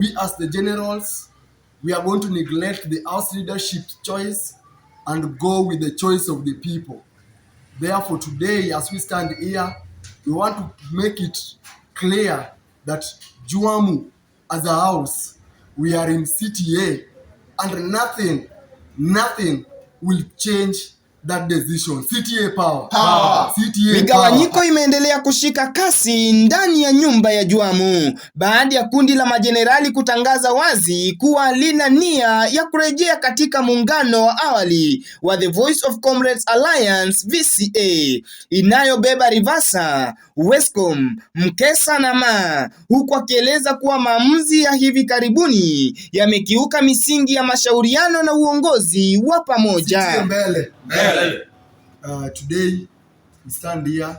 We as the generals, we are going to neglect the House leadership choice and go with the choice of the people. Therefore, today, as we stand here, we want to make it clear that Juamu, as a house, we are in CTA, and nothing will change that decision. CTA power. CTA migawanyiko power. Imeendelea kushika kasi ndani ya nyumba ya Juamu baada ya kundi la majenerali kutangaza wazi kuwa lina nia ya kurejea katika muungano wa awali wa The Voice of Comrades Alliance VCA inayobeba Rivasa, Wescom, Mkesa na Ma, huku akieleza kuwa maamuzi ya hivi karibuni yamekiuka misingi ya mashauriano na uongozi wa pamoja. Today we stand here,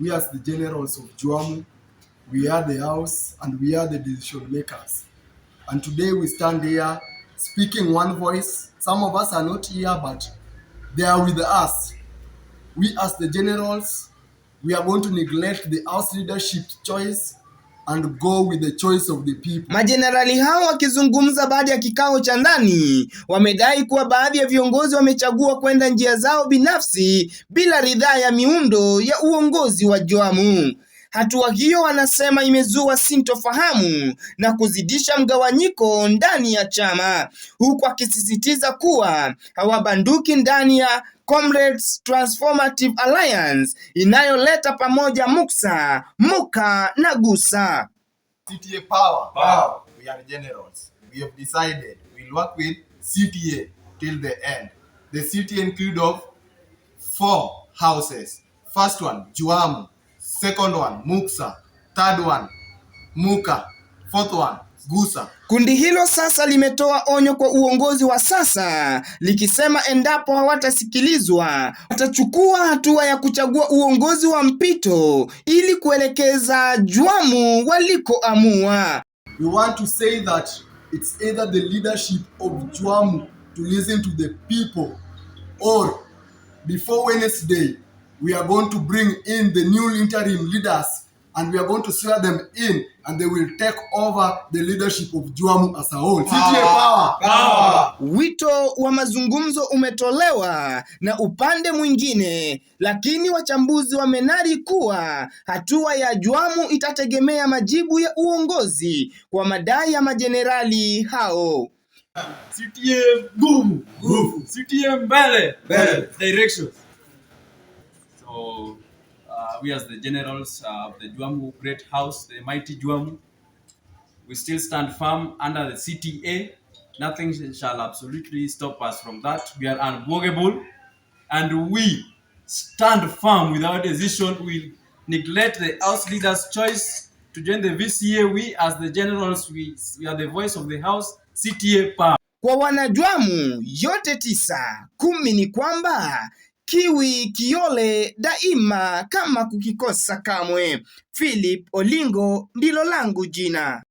we as the generals of Juamu, we are the house and we are the decision makers. And today we stand here speaking one voice. Some of us are not here, but they are with us. We as the generals, we are going to neglect the house leadership choice and go with the choice of the people. Majenerali hao wakizungumza baada ya kikao cha ndani wamedai kuwa baadhi ya viongozi wamechagua kwenda njia zao binafsi bila ridhaa ya miundo ya uongozi wa Juamu. Hatua hiyo wanasema imezua sintofahamu na kuzidisha mgawanyiko ndani ya chama, huku akisisitiza kuwa hawabanduki ndani ya Comrades Transformative Alliance inayoleta pamoja Muksa, Muka na Gusa. CTA power. We are generals. We have decided we'll work with CTA till the end. The CTA include of 4 houses. First one, Juamu. Second one, Muksa. Third one, Muka. Fourth one, Gusa. Kundi hilo sasa limetoa onyo kwa uongozi wa sasa likisema endapo hawatasikilizwa watachukua hatua ya kuchagua uongozi wa mpito ili kuelekeza Juamu walikoamua. We want to say that it's either the leadership of Juamu to listen to the people, or before Wednesday we are going to bring in the new interim leaders and we are going to swear them in and they will take over the leadership of Juamu as a whole. Power. Wito wa mazungumzo umetolewa na upande mwingine, lakini wachambuzi wamenari kuwa hatua ya Juamu itategemea majibu ya uongozi kwa madai ya majenerali hao. CTA nguvu. CTA mbele. Directions. So we as the generals of the Juamu Great House, the mighty Juamu, we still stand firm under the CTA. Nothing shall absolutely stop us from that. We are unmovable and we stand firm with our decision. We neglect the house leaders' choice to join the VCA. We as the generals, we are the voice of the house. CTA power. Kwa wanajuamu yote 9, 10 ni kwamba kiwi kiole daima kama kukikosa kamwe. Philip Olingo ndilo langu jina.